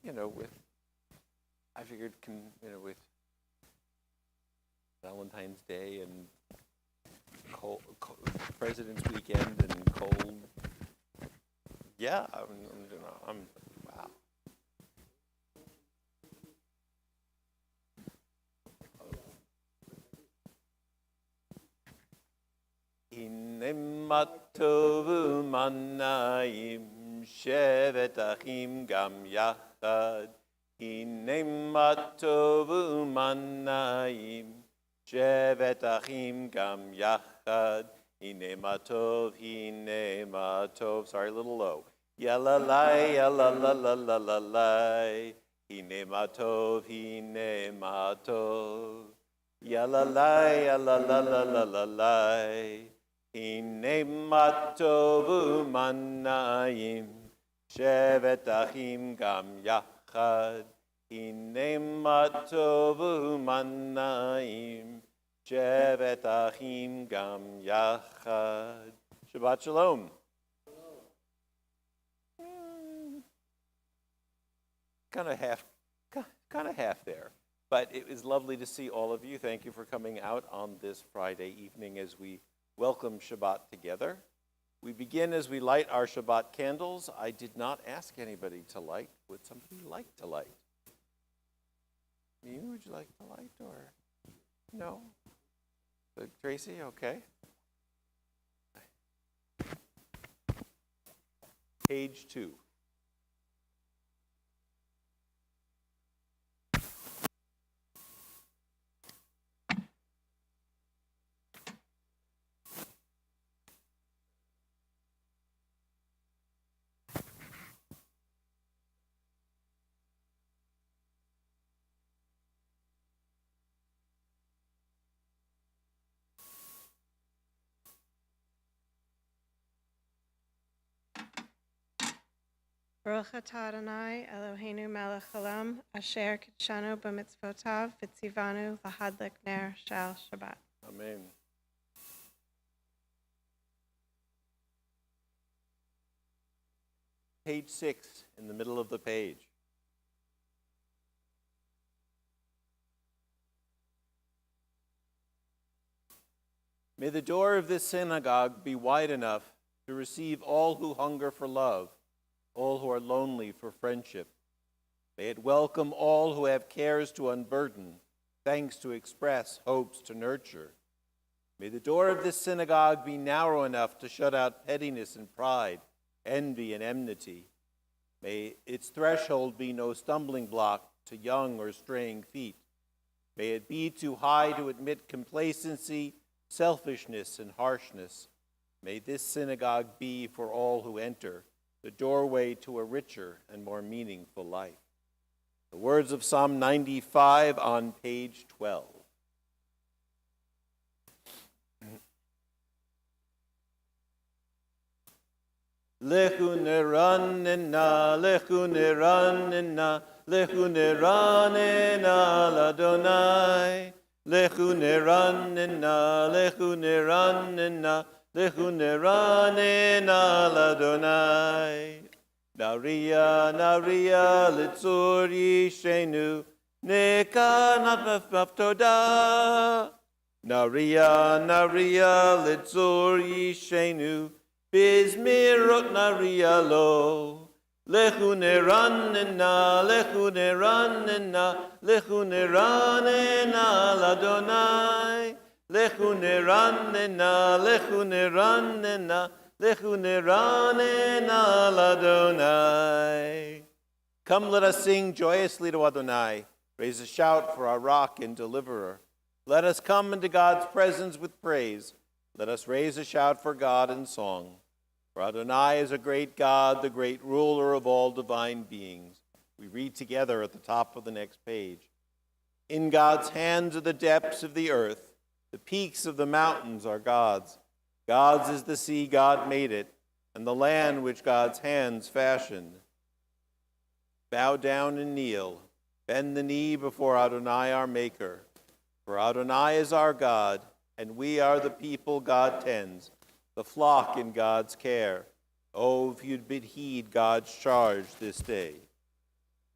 I figured, with Valentine's Day and cold, President's Weekend and cold. Yeah, I'm wow. Hinem matovu manayim shevet achim gam yachad. Hinem matovu manayim shevet achim gam yachad. Hinem matov, sorry, a little low. Yalalai, yalalalalai. Hinem matov, yalalai, yalalalalai. Hinem matovu manayim shevet achim gam yachad. Hinem matovu manayim shevet achim gam yachad. Shabbat shalom. Kind of half there. But it was lovely to see all of you. Thank you for coming out on this Friday evening as we welcome Shabbat together. We begin as we light our Shabbat candles. I did not ask anybody to light. Would somebody like to light? Mimi, would you like to light or no? Tracy, okay. Page 2. Baruch atah Adonai Eloheinu melech haolam asher kidshanu b'mitzvotav v'tzivanu lahadlik ner shel Shabbat. Amen. Page 6 in the middle of the page. May the door of this synagogue be wide enough to receive all who hunger for love, all who are lonely for friendship. May it welcome all who have cares to unburden, thanks to express, hopes to nurture. May the door of this synagogue be narrow enough to shut out pettiness and pride, envy and enmity. May its threshold be no stumbling block to young or straying feet. May it be too high to admit complacency, selfishness, and harshness. May this synagogue be for all who enter the doorway to a richer and more meaningful life. The words of Psalm 95 on page 12. Lechu neranena, lechu neranena, lechu neranena l'Adonai. Lechu neranena, lechu neranena, lechu neranena l'Adonai. Naria, naria, litzur yishenu, neka nafaf toda. Naria, naria, litzur yishenu, bizmirot naria lo. Lechu neranena, lechu neranena, lechu neranena l'Adonai. Lechu neranena, lechu neranena, lechu neranena l'Adonai. Come, let us sing joyously to Adonai. Raise a shout for our rock and deliverer. Let us come into God's presence with praise. Let us raise a shout for God in song. For Adonai is a great God, the great ruler of all divine beings. We read together at the top of the next page. In God's hands are the depths of the earth. The peaks of the mountains are God's. God's is the sea, God made it, and the land which God's hands fashioned. Bow down and kneel. Bend the knee before Adonai our Maker. For Adonai is our God, and we are the people God tends, the flock in God's care. Oh, if you'd bid heed God's charge this day.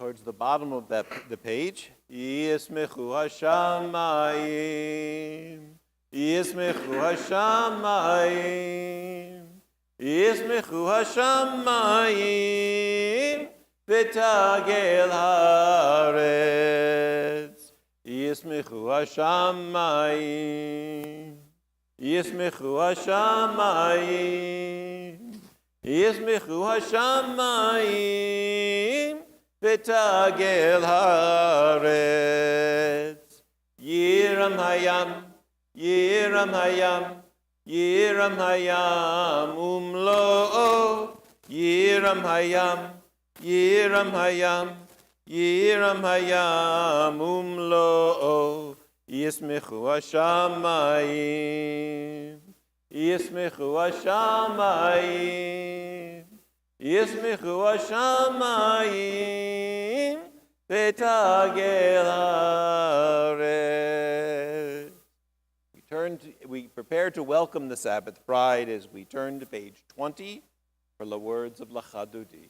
towards the bottom of the page. Yismechu hashamayim, Yismechu hashamayim, Yismechu hashamayim, v'tagel haaretz. Yismechu hashamayim, Yismechu hashamayim, Yismechu hashamayim, v'tagel haaretz. Yiram hayam, Yiram hayam, Yiram hayam, umlo'o. Yiram hayam, Yiram hayam, Yiram hayam, umlo'o. Yismechu hashamayim, Yismechu hashamayim, Yismechu hashamayim, v'tagel haaretz. We prepare to welcome the Sabbath bride as we turn to page 20 for the words of Lecha Dodi.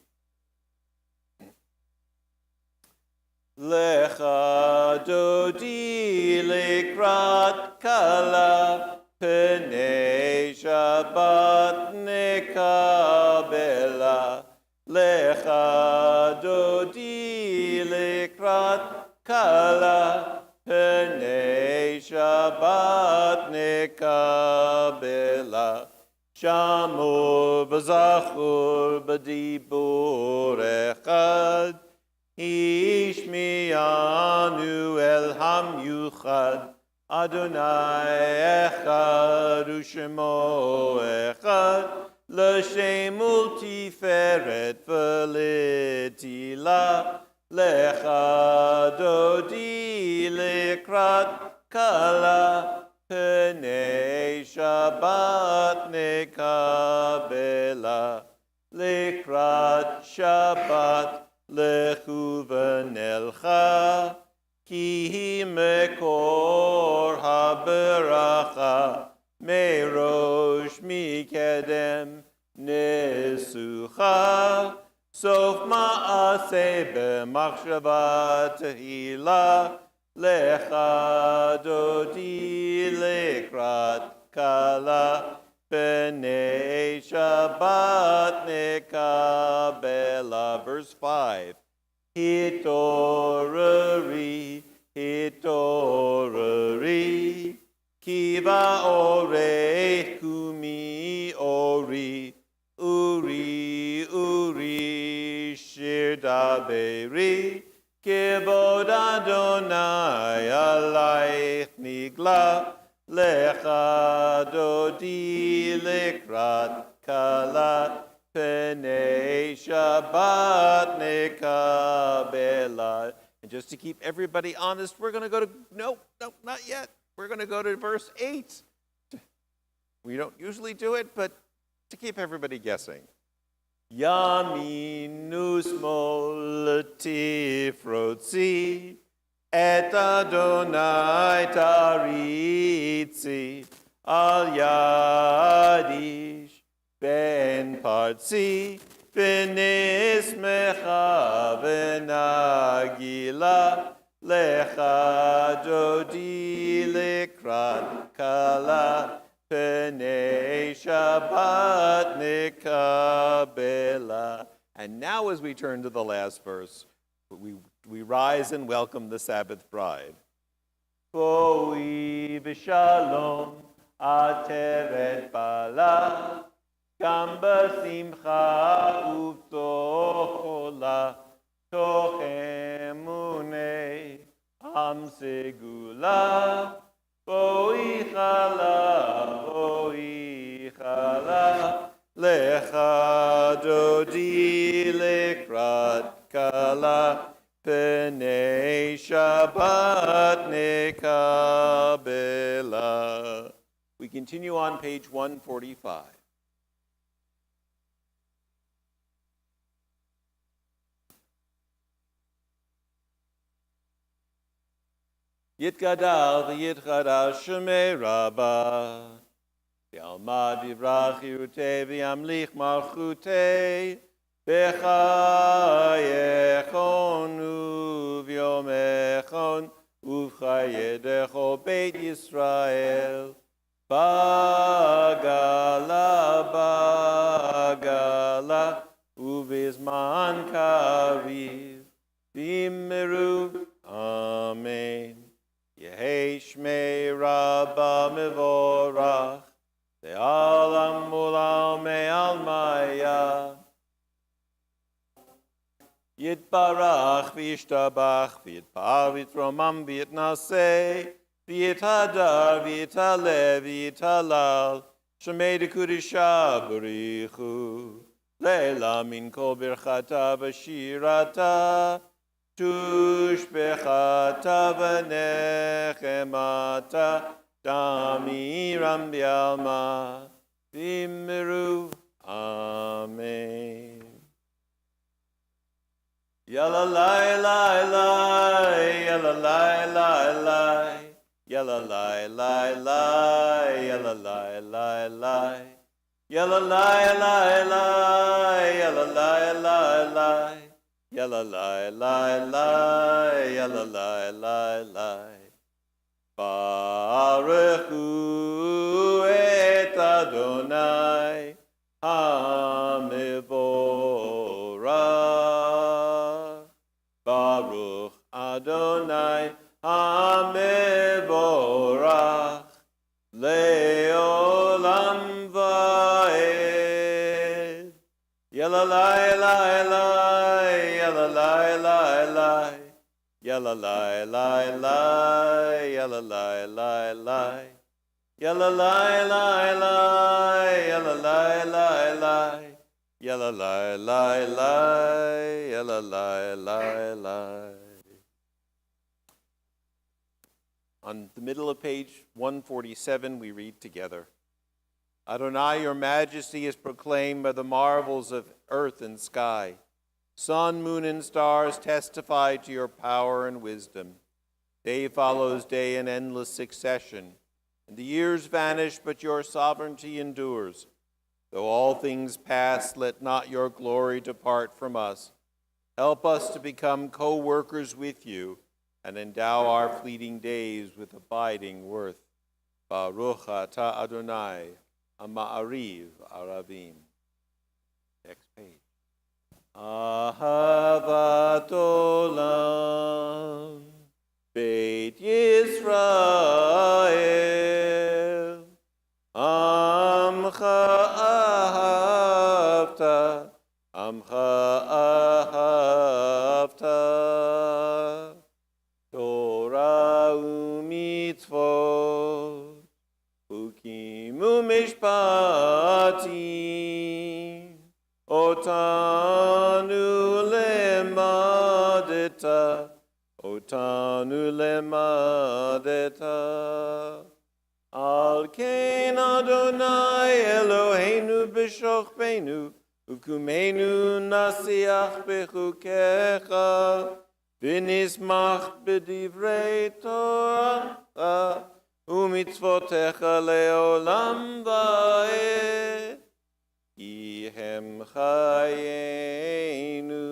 Lecha Dodi likrat kala, Pnei Shabbat nekabela. Lecha Dodi likrat kala, Pnei Shabbat nekabela. Shamur b'zachur b'dibur echad, Ishmiyanu el hamyuchad. Adonai echad u'shemo echad, l'shem ultiferet v'letila. Lecha Dodi likrat kala, Pnei Shabbat nekabela. Likrat Shabbat lechu v'nelcha, ki mekor haberacha, merosh mikedem nesucha. Sof ma'aseh b'machshava tehila. Lecha Dodi likrat kala, Pnei Shabbat nekabela. Verse 5. Hitorari, hitorari, kiva orei kumi ori, uri, uri, shir daberi, kibod Adonai alaych nigla. Lecha Dodi likrat kala, Pnei Shabbat nekabela. And just to keep everybody honest, we're going to go to, no, not yet. We're going to go to verse 8. We don't usually do it, but to keep everybody guessing. Yaminu smol tifrotzi, et Adonai taritzi, al yadish ben partzi, v'nismecha v'nagila. Lecha Dodi likrat kala, Pnei Shabbat nekabela. And now as we turn to the last verse, we rise and welcome the Sabbath bride. Boi v'shalom ateret bala, Gam b'simcha u'tochola, toch emunei am segula. Boi chala, lecha Dodi likrat kala, Pnei Shabbat nekabela. We continue on page 145. Yitgadal v'yitchadash shemei rabbah, v'yalmad v'yivrach yirutei v'yamlich malchutei, B'chayechon uvyomechon uvchayedecho Beit Yisrael. Bagala ubizman kariv v'immeru. Amen. Yehei shmei Rabba mevorach ve'alam ulam me'almaya. Yitbarach v'yishtabach v'yitbar v'yitromam v'yitnaseh v'yithadar v'yithaleh v'yithalal shemei dekudisha barichu leila min kol birchata v'shirata tushbechata v'nechemata damiram b'alma v'immeru. Amen. Yalla lai lai lai, yalla lai lai lai, yalla lai lai lai, yalla lai lai lai, yalla lai lai lai, yalla lai lai lai, yalla lai lai lai, yalla lai lai lai. Baruchu et Adonai HaMevorach. Baruch Adonai HaMevorach Le'olam Va'ed. Yalla lai lai lai, yalla lai lai lai, yalla lai lai lai, yalla lai lai lai, yalla lai lai lai, yalla lai lai lai. Yalla lai lai lai, yalla lai lai lai. On the middle of page 147, we read together. Adonai, your majesty is proclaimed by the marvels of earth and sky. Sun, moon, and stars testify to your power and wisdom. Day follows day in endless succession, and the years vanish, but your sovereignty endures. Though all things pass, let not your glory depart from us. Help us to become co-workers with you and endow our fleeting days with abiding worth. Baruch atah Adonai, Ma'ariv Aravim. Next page. Ahavat olam, Beit Yisrael, Amcha ahavta, Amcha ahavta, Torah u'mitzvot, Chukim u'mishpatim, Otanu lemadeta, Otanu lemadeta. Al kein Adonai Eloheinu b'shochbeinu, Ukumenu nasiach bechukecha, V'nismach b'divrei Torah, U'mitzvotecha le'olam va'ed. Ihem chayenu,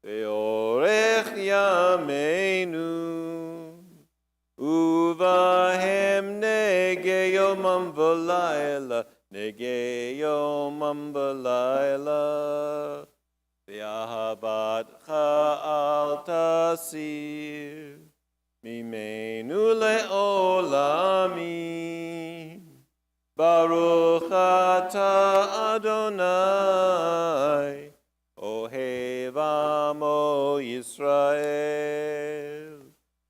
ve'orech yameinu, uvahem nege yomam v'layla, nege yomam v'layla, ve'ahavatcha al tasir, mimenu le'olamim. Baruch atah Adonai, Oheb amo Yisrael,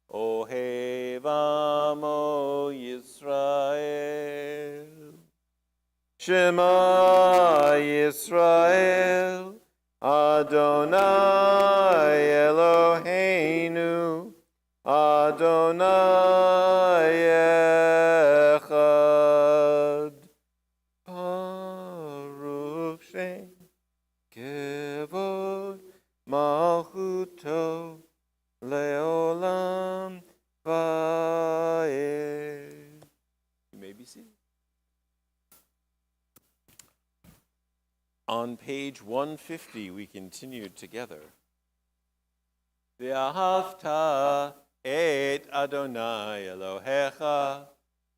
Oheb amo Yisrael. Shema Yisrael, Adonai Eloheinu, Adonai echad. Baruch Shem Kevod Malchuto Leolam Va'ed. You may be seated. On page 150, we continue together. V'ahavta et Adonai Elohecha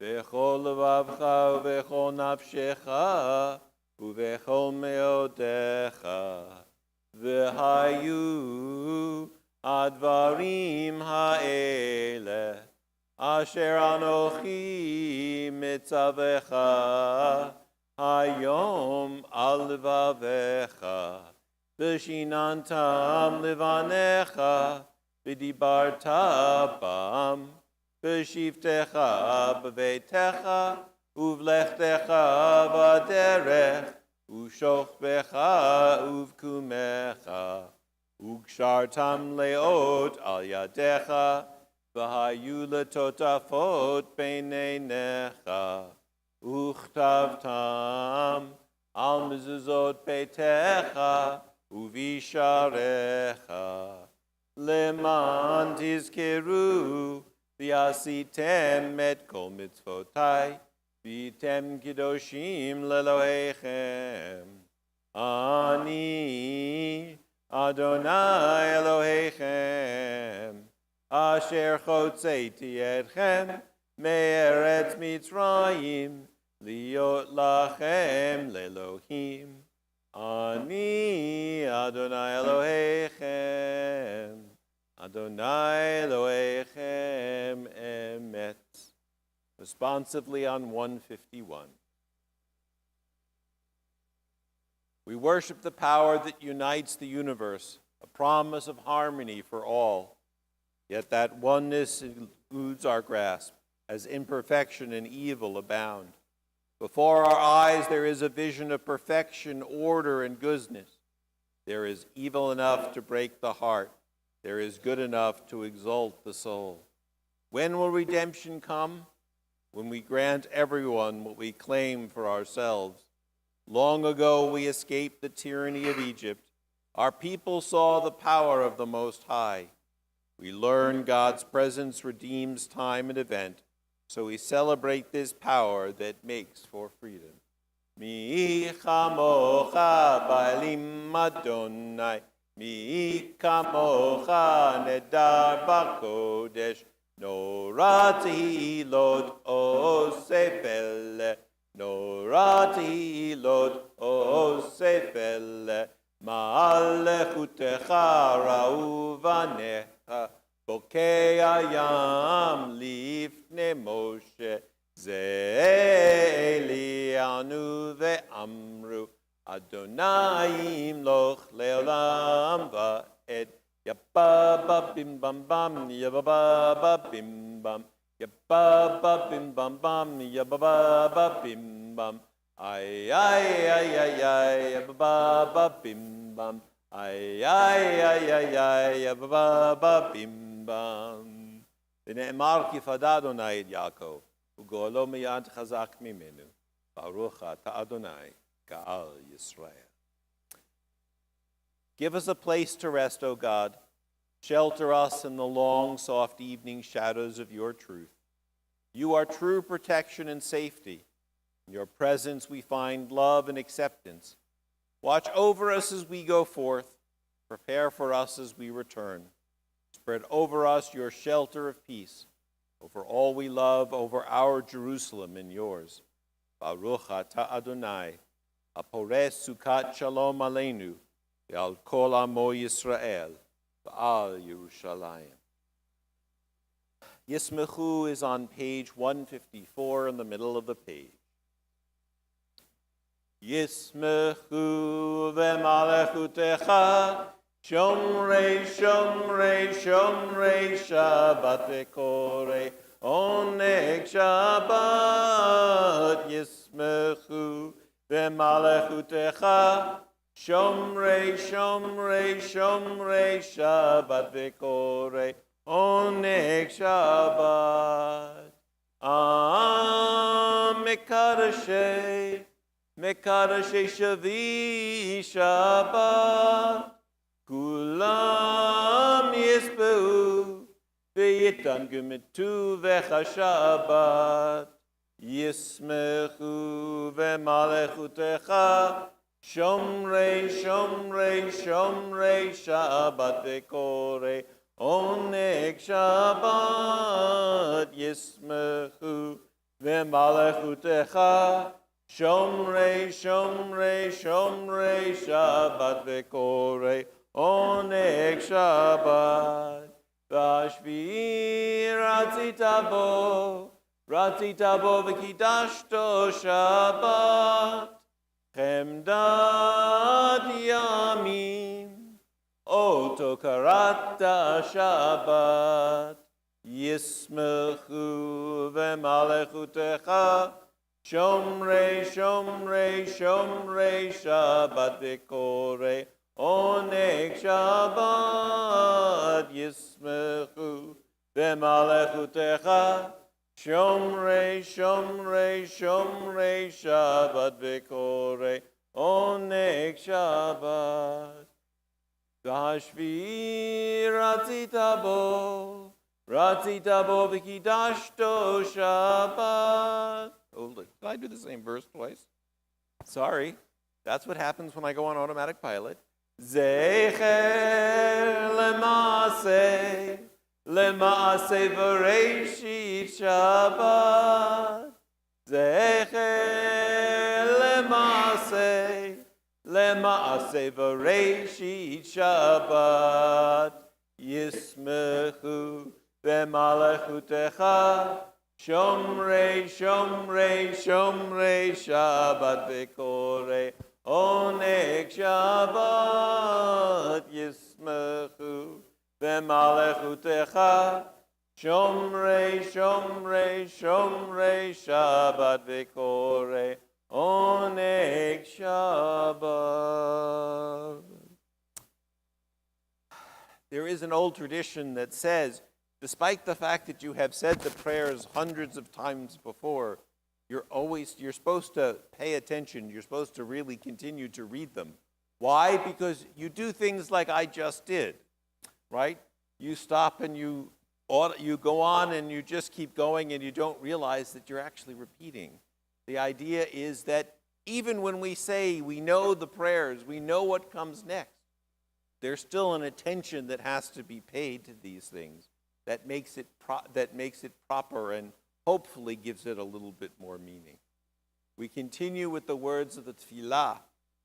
v'chol levavcha v'chol nafshecha uv'chol meodecha v'hayu advarim ha'ele asher anochi mitzavecha hayom al levavecha v'shinantam levanecha v'dibarta bam v'shivtecha b'veitecha uvlechtecha v'derech ושוכבך ובקומך, וגשרתם לאות על ידיך, והיו לטוטפות בין עיניך, וכתבתם על מזוזות ביתך ובשעריך, למען תזכרו ועשיתם את כל מצוותי, והייתם קדושים לאלוהיכם. אני אדוני אלוהיכם, אשר הוצאתי אתכם מארץ מצרים, להיות לכם לאלוהים. אני אדוני אלוהיכם, אדוני אלוהיכם אמת. Responsively on 151. We worship the power that unites the universe, a promise of harmony for all. Yet that oneness eludes our grasp, as imperfection and evil abound. Before our eyes there is a vision of perfection, order, and goodness. There is evil enough to break the heart. There is good enough to exalt the soul. When will redemption come? When we grant everyone what we claim for ourselves. Long ago we escaped the tyranny of Egypt. Our people saw the power of the Most High. We learn God's presence redeems time and event, so we celebrate this power that makes for freedom. Mi chamocha ba'elim Adonai, mi kamocha nedar b'kodesh, Norati Lod Osefel, Norati Lod Osefel, Ma'alechutecha ra'uvanecha, Bokei ayam lifne Moshe, Ze Elianu ve'amru, Adonai imloch le'olam va'ed, Yabba bim bam bam, yabba bim bam, yabba bim bam bam, yabba bim bam, ay ay ay ay ay, yabba bim bam, ay ay ay ay ay, yabba bim bam. ונאמר כי פדה אדוני את יעקב, וגואלו מיד חזק ממנו, ברוך אתה אדוני, גאל ישראל. Give us a place to rest, O God. Shelter us in the long, soft evening shadows of your truth. You are true protection and safety. In your presence we find love and acceptance. Watch over us as we go forth. Prepare for us as we return. Spread over us your shelter of peace, over all we love, over our Jerusalem and yours. Baruch atah Adonai, apores sukat shalom aleinu, Al kol amo Yisrael, Ba'al Yerushalayim. Yismechu is on page 154 in the middle of the page. Yismechu ve'malechutecha, shomrei, shomrei, shomrei, Shabbat ve'korei, oneg Shabbat. Yismechu ve'malechutecha, Shomrei, Shomrei, Shomrei, Shabbat ve'korei, oneg Shabbat. Mekadashei, Mekadashei shavi Shabbat. Kulam yisbeu, ve'yitangumitu vecha Shabbat. Yismechu ve'malechutecha, Shomrei, Shomrei, Shomrei Shabbat v'korei oneg Shabbat yismechu v'malechutecha. Shomrei, Shomrei, Shomrei Shabbat v'korei oneg Shabbat. V'ashvi'i ratzita bo v'kidashto Shabbat. Chemdad yamim, oto karata Shabbat, yismechu v'malechutecha, shomrei, shomrei, shomrei Shabbat v'korei oneg Shabbat, yismechu v'malechutecha, Shomrei, Shomrei, Shomrei Shabbat v'korei oneg Shabbat. V'hashvi'i ratzita bo v'kidashto Shabbat. Oh, look, did I do the same verse twice? Sorry, that's what happens when I go on automatic pilot. Zecher l'maaseh. Lema'aseh v'reishit Shabbat. Zecher lema'aseh v'reishit Shabbat. Yismechu v'malechutecha. Shomrei, Shomrei, Shomrei Shabbat v'korei oneg Shabbat. Yismechu v'malechutecha, shomrei, shomrei, shomrei Shabbat v'korei oneg Shabbat. There is an old tradition that says, despite the fact that you have said the prayers hundreds of times before, you're supposed to pay attention. You're supposed to really continue to read them. Why? Because you do things like I just did. Right? You stop and you go on and you just keep going and you don't realize that you're actually repeating. The idea is that even when we say we know the prayers, we know what comes next, there's still an attention that has to be paid to these things that makes it proper and hopefully gives it a little bit more meaning. We continue with the words of the tefillah,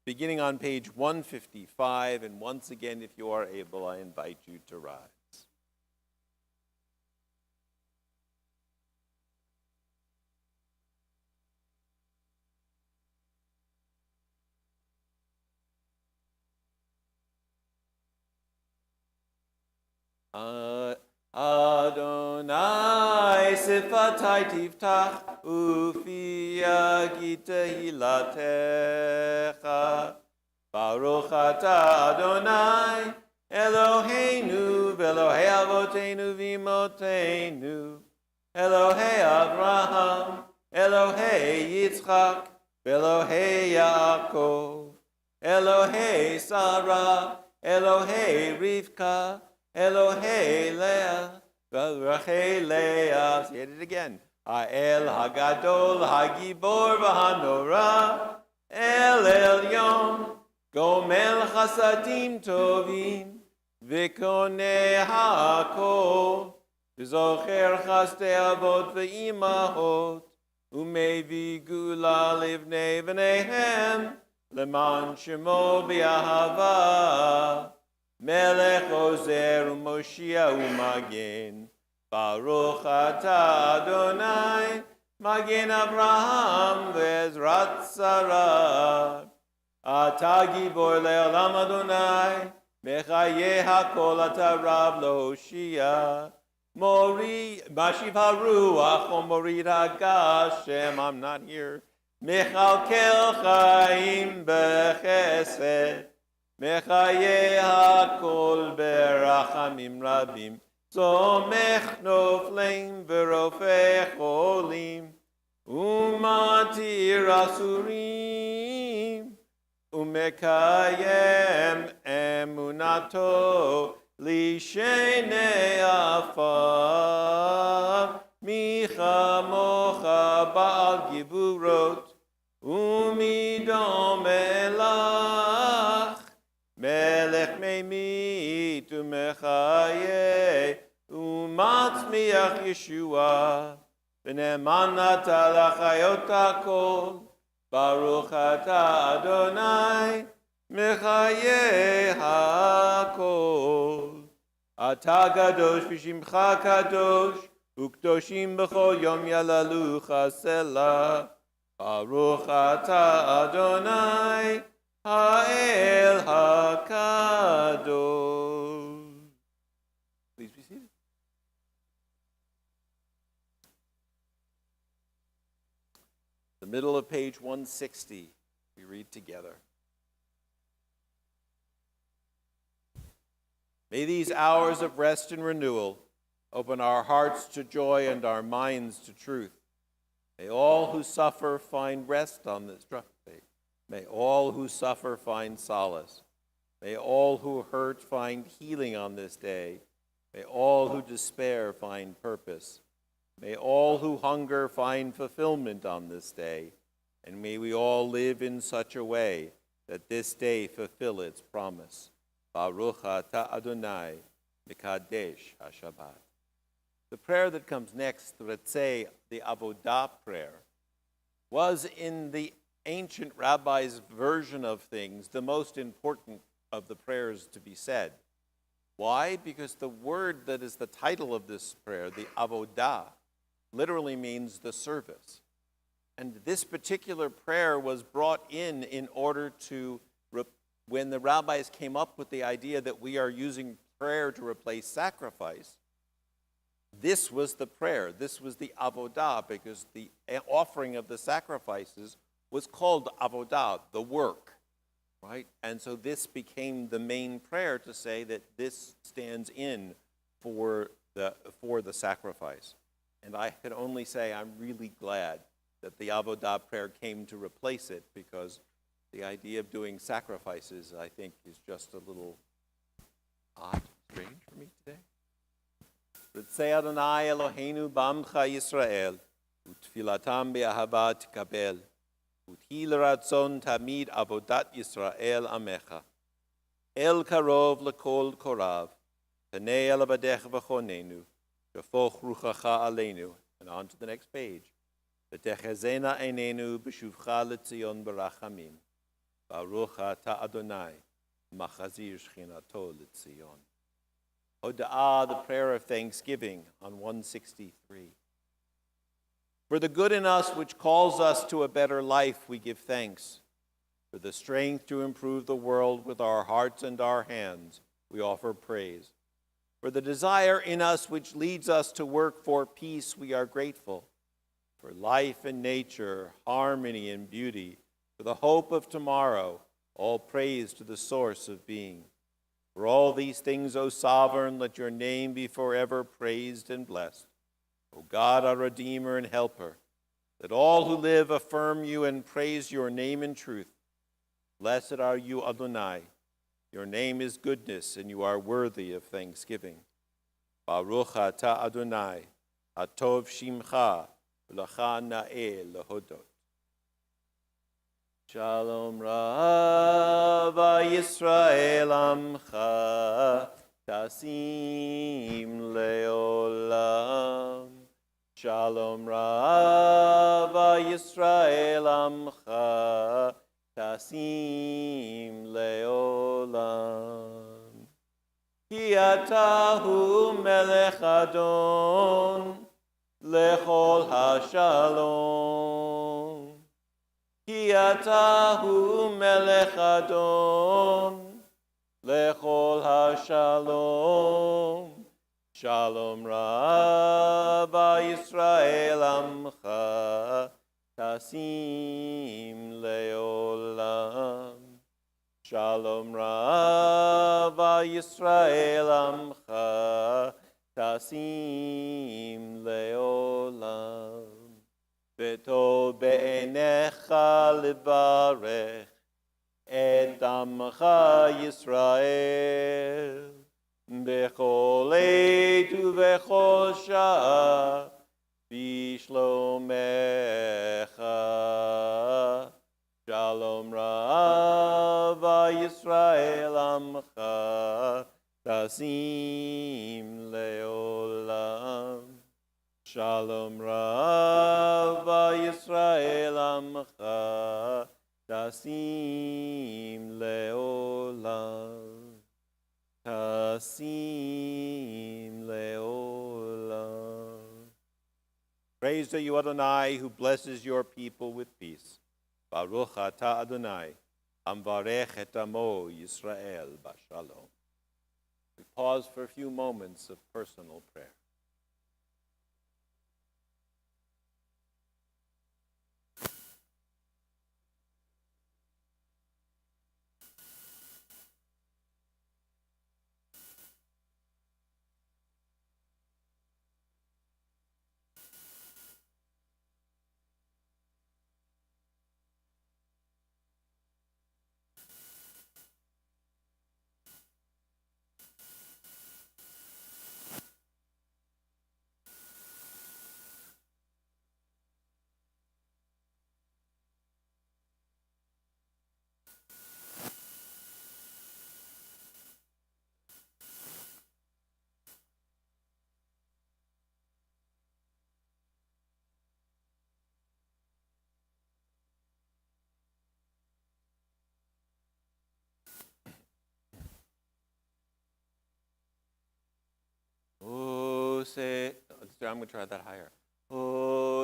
beginning on page 155, and once again, if you are able, I invite you to rise. Adonai sifatai tiftach ufi yagi tehilatecha. Baruch atah Adonai Eloheinu v'Elohei avoteinu v'imotenu, Elohei Avraham, Elohei Yitzchak, v'Elohei Yaakov, Elohei Sarah, Elohei Rivka, Elohei Leah, V'Rachei Leah. Say it again. Ha'el Hagadol Hagibor V'Hanora, El Elyon, Gomel Chasadim Tovim, V'Koneh HaKol, V'Zocher Chastei Avot V'Imahot, U'Mevi Gula Livnei V'Neihem, Leman Shemo B'Yahava, Melech Ozer U'Moshia U'Magen, Baruch Atah Adonai, Magen Avraham Ve'ezrat Sarah, Atah Gibor Le'olam Adonai, Mechayeh HaKol Atah Rav L'Hoshia, Mori, Mashiv HaRuach Omorid HaGashem, I'm not here, Mechalkel Chaim B'Chesed, Mechayeh HaKol Berachamim Rabim, Somech Nofleim V'Rofei Cholim, Umatir Asurim, Umekayem Emunato, Lishenei Afar, Micha Mocha Baal Giburot, Umido melach, melech memit umechaye, umatzmiach Yeshua, v'ne'eman ata l'chayot hakol, Baruch ata Adonai, mechaye hakol. Ata kadosh v'shimcha kadosh, ukdoshim b'chol yom yalalu chasela. Baruch ata Adonai, ha'el hakadosh. Please be seated. The middle of page 160, we read together. May these hours of rest and renewal open our hearts to joy and our minds to truth. May all who suffer find rest on this day. May all who suffer find solace. May all who hurt find healing on this day. May all who despair find purpose. May all who hunger find fulfillment on this day. And may we all live in such a way that this day fulfill its promise. Baruch ata Adonai, Mekadesh HaShabbat. The prayer that comes next, the Retzei, the Avodah prayer, was in the ancient rabbi's version of things the most important of the prayers to be said. Why? Because the word that is the title of this prayer, the Avodah, literally means the service. And this particular prayer was brought in order to, when the rabbis came up with the idea that we are using prayer to replace sacrifice, this was the prayer. This was the avodah, because the offering of the sacrifices was called avodah, the work, right? And so this became the main prayer to say that this stands in for the sacrifice. And I can only say I'm really glad that the avodah prayer came to replace it, because the idea of doing sacrifices, I think, is just a little odd, strange for me today. Ritzei Adonai Eloheinu b'amcha Yisrael, u'tfilatam be'ahava tikabel, u'thi l'ratzon tamid avodat Yisrael amecha. El karov l'kol korav, panei el abadech v'chonenu, shafoch ruchacha aleinu. And on to the next page. V'techezena einenu b'shuvcha l'tzion b'rachamim. Baruch ata Adonai, machazir shchinato l'tzion. Hoda'ah, the prayer of thanksgiving on 163. For the good in us which calls us to a better life, we give thanks. For the strength to improve the world with our hearts and our hands, we offer praise. For the desire in us which leads us to work for peace, we are grateful. For life and nature, harmony and beauty, for the hope of tomorrow, all praise to the source of being. For all these things, O Sovereign, let your name be forever praised and blessed. O God, our Redeemer and Helper, let all who live affirm you and praise your name in truth. Blessed are you, Adonai. Your name is goodness, and you are worthy of thanksgiving. Baruch ata Adonai, hatov shimcha, v'lecha na'eh lehodot. Shalom Rav Yisrael Amcha Tasim Leolam. Shalom Rav Yisrael Amcha Tasim Leolam. Ki atahu melech Adon lechol hashalom. Ki atahu melech Adon lechol hashalom. Shalom Rav Yisrael Amcha Tasim Leolam. Shalom Rav Yisrael Amcha Tasim Leolam. V'tov be'enecha levarech et amcha Yisrael b'chol eit u'b'chol shah b'shlomecha Yisrael Amcha Tasim Leolam. Shalom Rav Yisrael Amcha Tasim Leolam. Tasim Leolam. Praised are you, Adonai, who blesses your people with peace. Baruch atah Adonai, amvarech et amo Yisrael b'shalom. We pause for a few moments of personal prayer. I'm going to try that higher.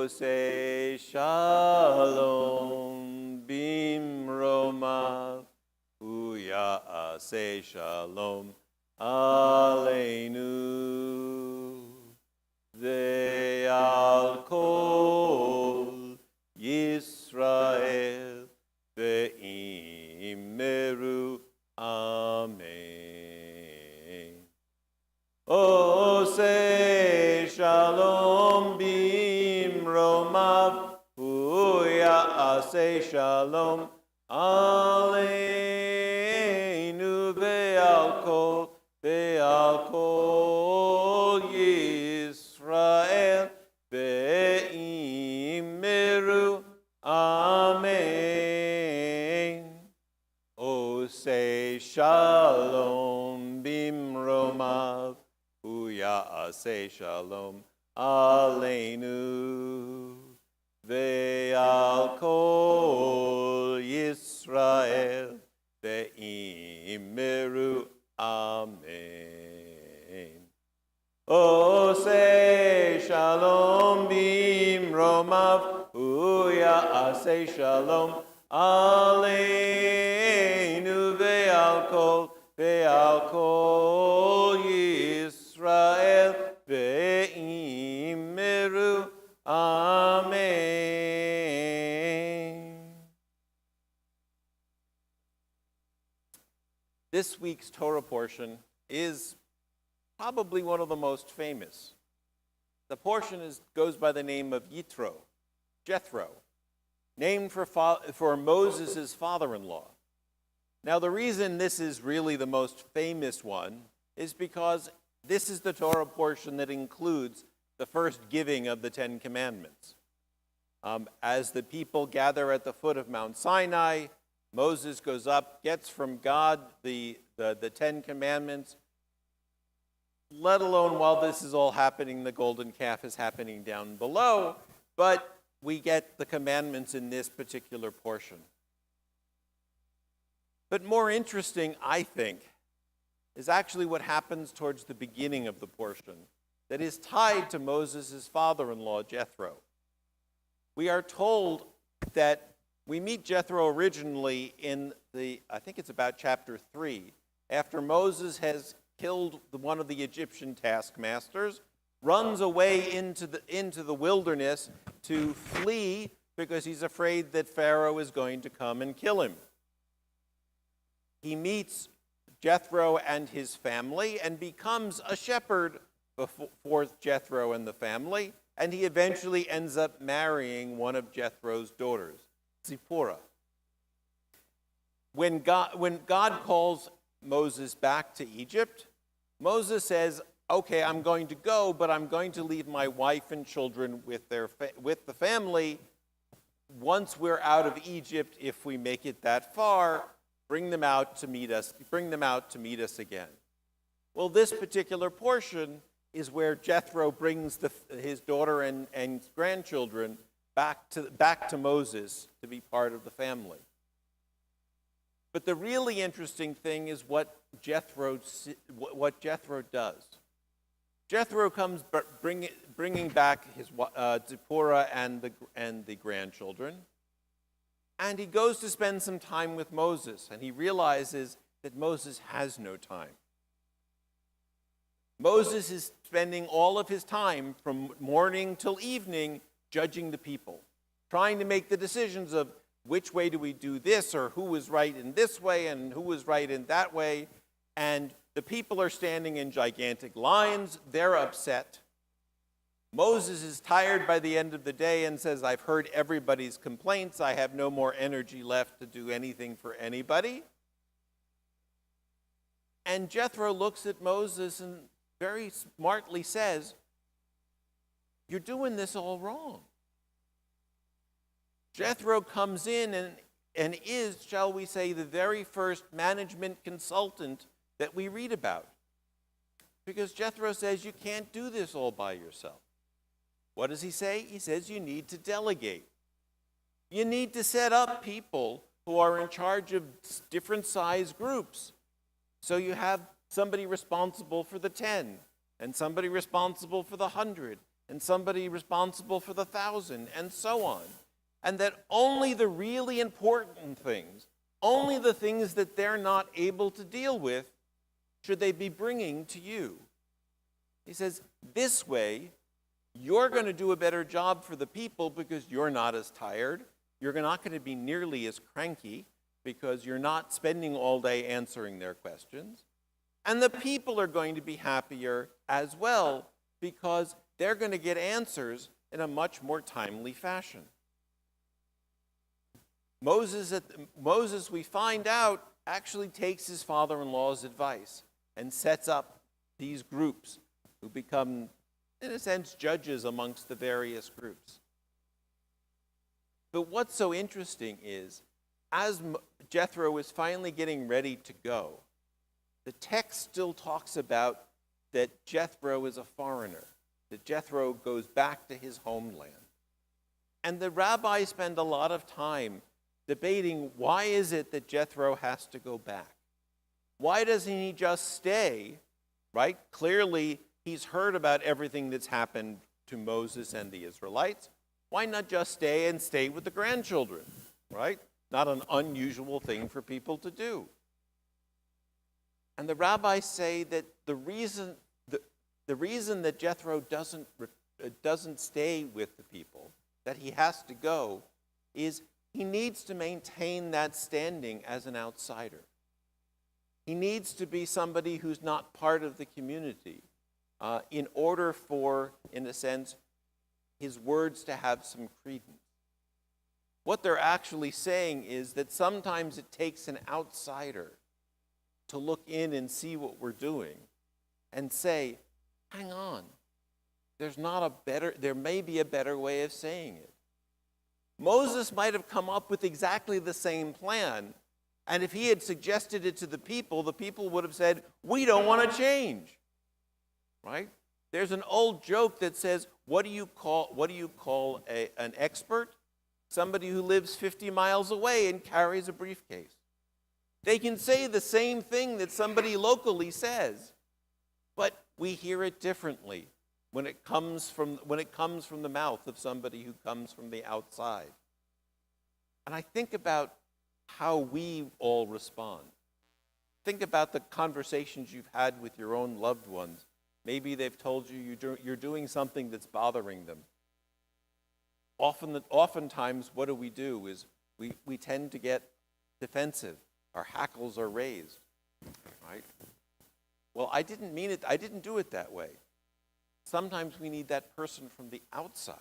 Say shalom bimromav, uya say shalom aleinu, ve'al kol Yisrael ve'imeru amen. Say shalom bimromav, uya say shalom aleinu, ve'al kol Yisrael ve'imeru amen. Say shalom bimromav, uya say shalom aleinu, ve'al kol Yisrael ve'imeru amen. Say shalom bimromav, uya say shalom aleinu, ve'al kol Yisrael ve'imeru amen. This week's Torah portion is probably one of the most famous. The portion goes by the name of Jethro, named for Moses' father-in-law. Now, the reason this is really the most famous one is because this is the Torah portion that includes the first giving of the Ten Commandments. As the people gather at the foot of Mount Sinai, Moses goes up, gets from God the Ten Commandments. Let alone while this is all happening, the golden calf is happening down below, but we get the commandments in this particular portion. But more interesting, I think, is actually what happens towards the beginning of the portion that is tied to Moses' father-in-law, Jethro. We are told that we meet Jethro originally in I think it's about chapter 3, after Moses has killed one of the Egyptian taskmasters, runs away into the wilderness to flee because he's afraid that Pharaoh is going to come and kill him. He meets Jethro and his family and becomes a shepherd for Jethro and the family, and he eventually ends up marrying one of Jethro's daughters, Zipporah. When God calls Moses back to Egypt, Moses says, okay, I'm going to go, but I'm going to leave my wife and children with the family. Once we're out of Egypt, if we make it that far, bring them out to meet us again. Well, this particular portion is where Jethro brings his daughter and grandchildren back to Moses to be part of the family. But the really interesting thing is what Jethro does. Jethro comes bringing back his Zipporah and the grandchildren, and he goes to spend some time with Moses, and he realizes that Moses has no time. Moses is spending all of his time from morning till evening judging the people, trying to make the decisions of which way do we do this, or who was right in this way and who was right in that way. And the people are standing in gigantic lines. They're upset. Moses is tired by the end of the day and says, I've heard everybody's complaints. I have no more energy left to do anything for anybody. And Jethro looks at Moses and very smartly says, you're doing this all wrong. Jethro comes in and is, shall we say, the very first management consultant that we read about. Because Jethro says you can't do this all by yourself. What does he say? He says you need to delegate. You need to set up people who are in charge of different size groups. So you have somebody responsible for the 10, and somebody responsible for the 100, and somebody responsible for the 1,000, and so on. And that only the really important things, only the things that they're not able to deal with, should they be bringing to you. He says, this way, you're going to do a better job for the people because you're not as tired. You're not going to be nearly as cranky because you're not spending all day answering their questions. And the people are going to be happier as well because they're going to get answers in a much more timely fashion. Moses, we find out, actually takes his father-in-law's advice and sets up these groups who become, in a sense, judges amongst the various groups. But what's so interesting is, as Jethro is finally getting ready to go, the text still talks about that Jethro is a foreigner, that Jethro goes back to his homeland. And the rabbis spend a lot of time debating, why is it that Jethro has to go back? Why doesn't he just stay, right? Clearly, he's heard about everything that's happened to Moses and the Israelites. Why not just stay with the grandchildren, right? Not an unusual thing for people to do. And the rabbis say that the reason that Jethro doesn't stay with the people, that he has to go, is he needs to maintain that standing as an outsider. He needs to be somebody who's not part of the community in order for, in a sense, his words to have some credence. What they're actually saying is that sometimes it takes an outsider to look in and see what we're doing and say, hang on, there may be a better way of saying it. Moses might have come up with exactly the same plan, and if he had suggested it to the people would have said, we don't want to change, right? There's an old joke that says, what do you call an expert? Somebody who lives 50 miles away and carries a briefcase. They can say the same thing that somebody locally says, but we hear it differently when it comes from the mouth of somebody who comes from the outside. And I think about how we all respond. Think about the conversations you've had with your own loved ones. Maybe they've told you you're doing something that's bothering them. Oftentimes, what do? Is we tend to get defensive. Our hackles are raised, right? Well, I didn't mean it. I didn't do it that way. Sometimes we need that person from the outside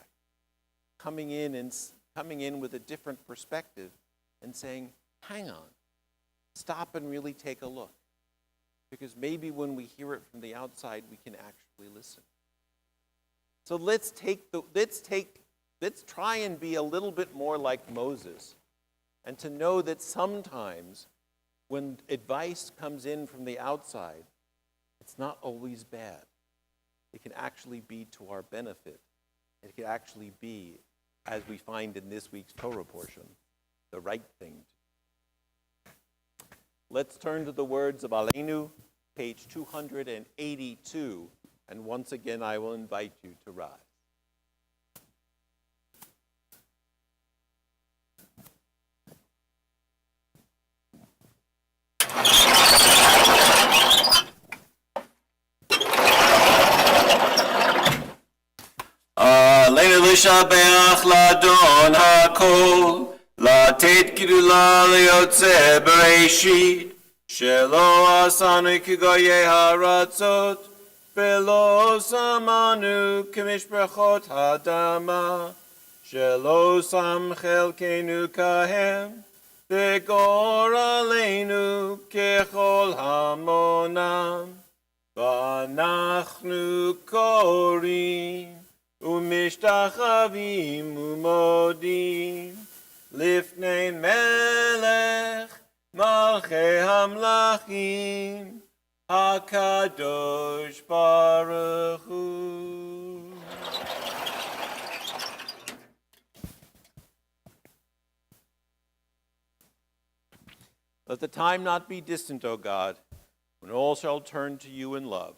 coming in with a different perspective and saying, hang on, stop and really take a look. Because maybe when we hear it from the outside, we can actually listen. So let's try and be a little bit more like Moses, and to know that sometimes when advice comes in from the outside, it's not always bad. It can actually be to our benefit. It can actually be, as we find in this week's Torah portion, the right thing. Let's turn to the words of Aleinu, page 282, and once again I will invite you to rise. עלינו לשבח לאדון הכל, לתת גדולה ליוצא בראשית, שלא עשנו כגויי הארצות, ולא שמנו כמשפחות האדמה, שלא שם חלקנו כהם, וגורלנו ככל המונם, ואנחנו קוראים ומשתחווים ומודים לפני מלך מלכי המלכים הקדוש ברוך הוא. Let the time not be distant, O God, when all shall turn to you in love,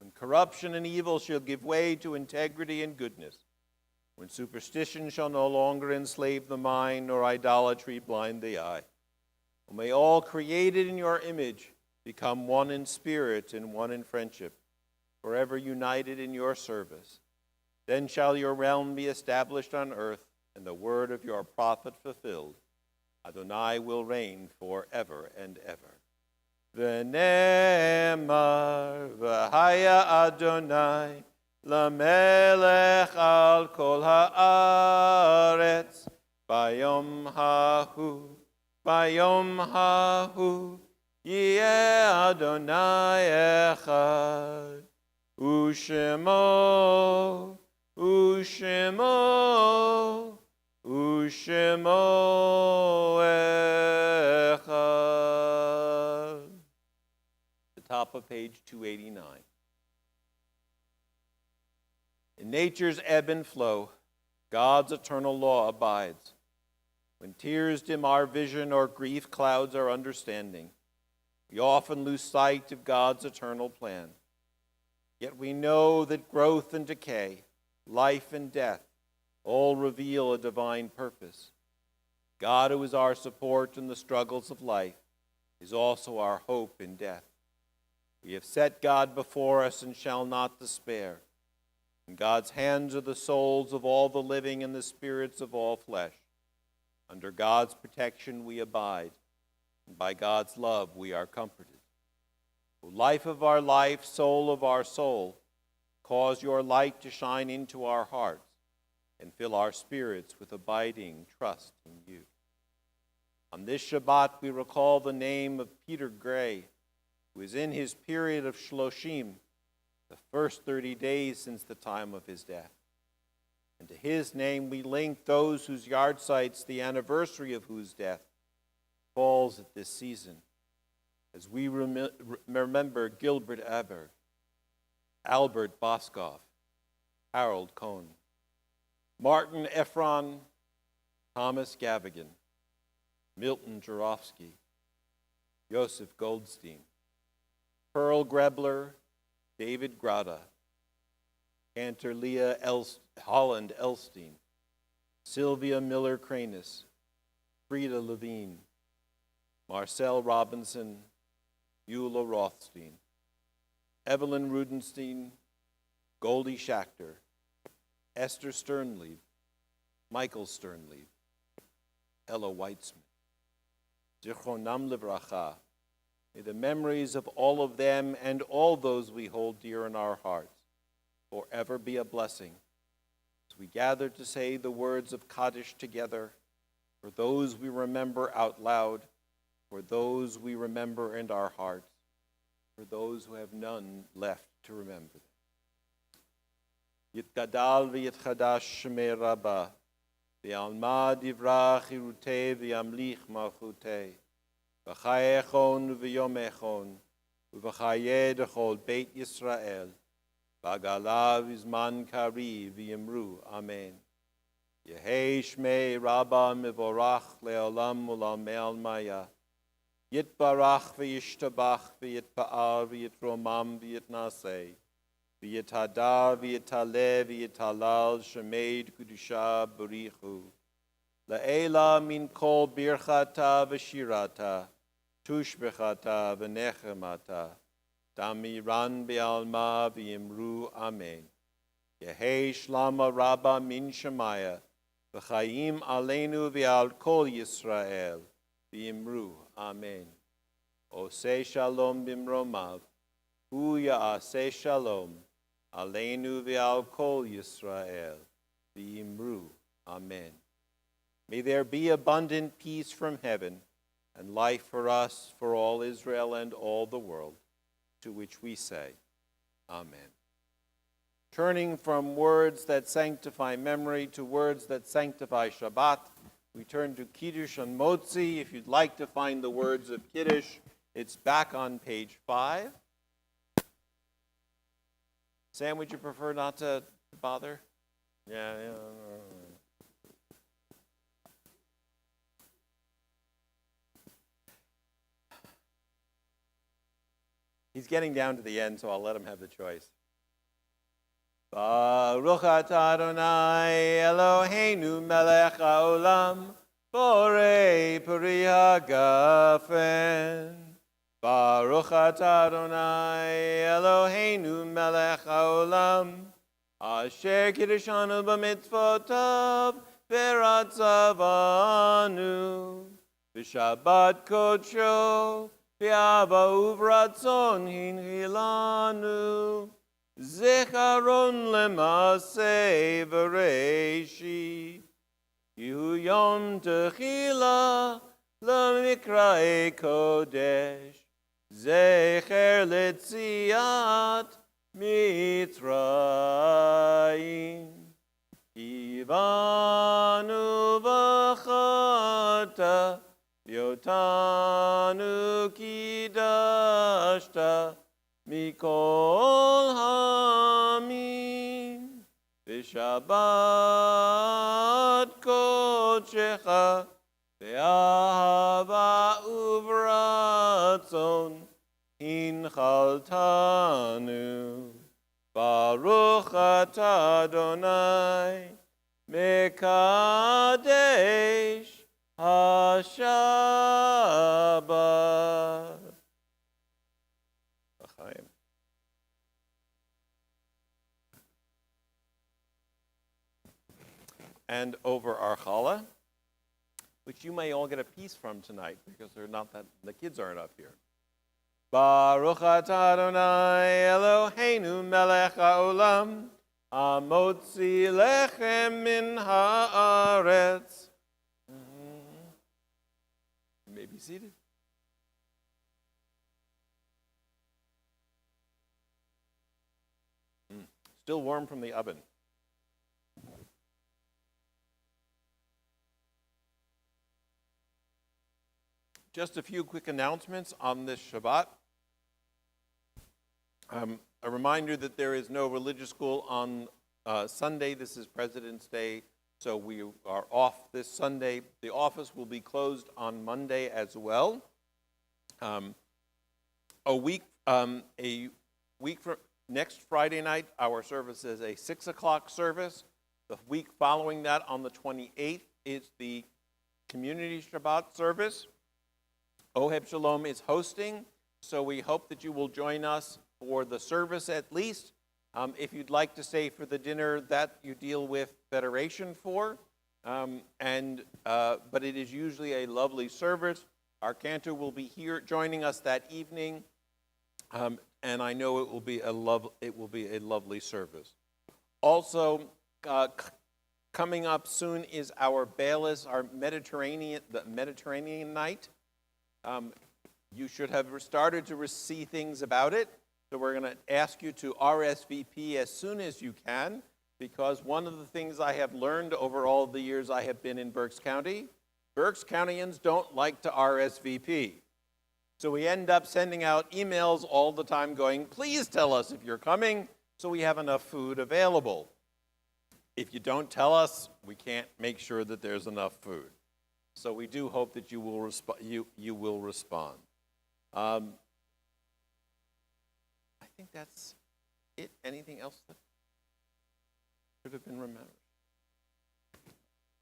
when corruption and evil shall give way to integrity and goodness, when superstition shall no longer enslave the mind, nor idolatry blind the eye. And may all created in your image become one in spirit and one in friendship, forever united in your service. Then shall your realm be established on earth, and the word of your prophet fulfilled. Adonai will reign forever and ever. V'ne'emar v'haya Adonai lamelech al kol haaretz bayom hahu yeh Adonai echad u'shemo echad. Top of page 289. In nature's ebb and flow, God's eternal law abides. When tears dim our vision or grief clouds our understanding, we often lose sight of God's eternal plan. Yet we know that growth and decay, life and death, all reveal a divine purpose. God, who is our support in the struggles of life, is also our hope in death. We have set God before us and shall not despair. In God's hands are the souls of all the living and the spirits of all flesh. Under God's protection we abide, and by God's love we are comforted. O life of our life, soul of our soul, cause your light to shine into our hearts and fill our spirits with abiding trust in you. On this Shabbat we recall the name of Peter Gray, who is in his period of Shloshim, the first 30 days since the time of his death. And to his name we link those whose yahrzeits, the anniversary of whose death, falls at this season, as we remember Gilbert Aber, Albert Boskoff, Harold Cohn, Martin Ephron, Thomas Gavigan, Milton Jarofsky, Joseph Goldstein, Pearl Grebler, David Grada, Cantor Leah Holland Elstein, Sylvia Miller Cranis, Frida Levine, Marcel Robinson, Eula Rothstein, Evelyn Rudenstein, Goldie Schachter, Esther Sternlieb, Michael Sternlieb, Ella Weitzman, Zichronam Livracha. May the memories of all of them and all those we hold dear in our hearts forever be a blessing. As we gather to say the words of Kaddish together, for those we remember out loud, for those we remember in our hearts, for those who have none left to remember them. Yitgadal v'yitchadash shemei Rabbah, v'alma divrach irutei v'yamlich malchutei, B'chai echon v'yom echon, v'chayeh dechol Beit Yisrael, Bagalav izman kari v'yimru, Amen. Yehei shmei rabba mivorach le'olam u'lamei maya. Yitbarach v'yishtabach v'yitpa'al v'yitromam v'yitnaseh. V'yitadar v'yitaleh v'yitalal shemeid kudusha barichu. La'ela min kol birchata v'shirata. Tushbechata v'nechemata. Damiran be'alma v'yimru, Amen. Yehei shlama rabba min shemaya, v'chayim aleinu v'al kol Yisrael, v'yimru, Amen. Oseh shalom bimromav, hu ya'aseh shalom, aleinu v'al kol Yisrael, v'yimru, Amen. May there be abundant peace from heaven, and life for us, for all Israel and all the world, to which we say, Amen. Turning from words that sanctify memory to words that sanctify Shabbat, we turn to Kiddush on Motzi. If you'd like to find the words of Kiddush, it's back on page 5. Sam, would you prefer not to bother? Yeah. He's getting down to the end, so I'll let him have the choice. Baruch atah Adonai Eloheinu melech haolam borei peri hagafen. Baruch atah Adonai Eloheinu melech haolam asher kiddushanu b'mitzvotav v'ratzavanu v'shabbat kodsho v'ava uvratzon hinchilanu Zecharon lemaseh v'reishi, Yehu yom techila l'mikra'e kodesh, Zecher letziat Mitzrayim. Kivanu v'chata, Yotanu kidashta, Mikol hamim, v'shabbat kodshecha, v'ahava uvratzon, hinchaltanu. Baruch atah Adonai, mekadesh hashabbat. And over our challah, which you may all get a piece from tonight because the kids aren't up here. Baruch atah Adonai Eloheinu melech haolam, hamotzi lechem min haaretz. You may be seated. Still warm from the oven. Just a few quick announcements on this Shabbat. A reminder that there is no religious school on Sunday. This is President's Day, so we are off this Sunday. The office will be closed on Monday as well. A week from next Friday night, our service is a 6 o'clock service. The week following that, on the 28th, is the Community Shabbat service. Oheb Sholom is hosting, so we hope that you will join us for the service at least. If you'd like to stay for the dinner, that you deal with Federation for. But it is usually a lovely service. Our cantor will be here joining us that evening, and I know it will be a lovely service. Also, coming up soon is our Bailis, our Mediterranean night. You should have started to see things about it. So we're going to ask you to RSVP as soon as you can, because one of the things I have learned over all the years I have been in Berks County, Berks Countyans don't like to RSVP. So we end up sending out emails all the time going, please tell us if you're coming so we have enough food available. If you don't tell us, we can't make sure that there's enough food. So we do hope that you will respond. I think that's it. Anything else that should have been remembered?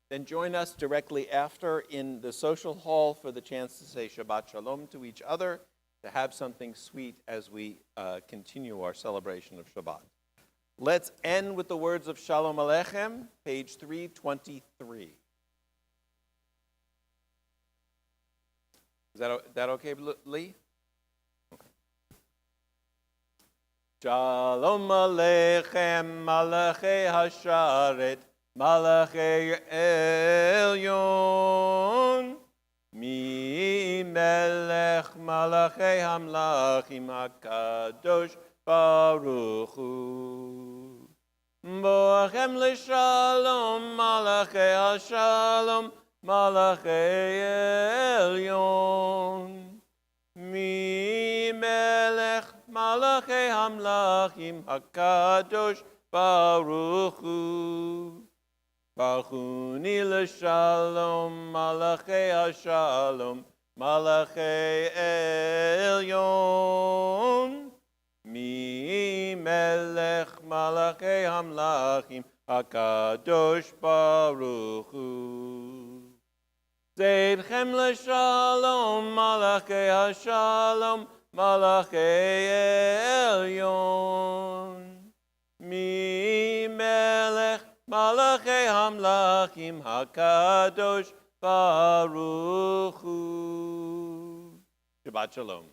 Then join us directly after in the social hall for the chance to say Shabbat Shalom to each other, to have something sweet as we continue our celebration of Shabbat. Let's end with the words of Shalom Aleichem, page 323. Is that okay, Lee? Okay. Shalom Aleichem, Malachei Hasharet, Malachei Elyon, Mi Melech Malachei Hamlachim HaKadosh Baruch Hu. Boachem L'Shalom, Malachei HaShalom, Malachei Elyon, Mi Melech Malachei Hamlachim HaKadosh Baruch Hu. Bachuni L'Shalom, Malachei HaShalom, Malachei Elyon, Mi Melech Malachei Hamlachim HaKadosh Baruch Hu. Zeidchem L'Shalom, Malachei HaShalom, Malachei Elyon, Mi Melech Malachei Hamlachim HaKadosh Baruch Hu. Shabbat Shalom.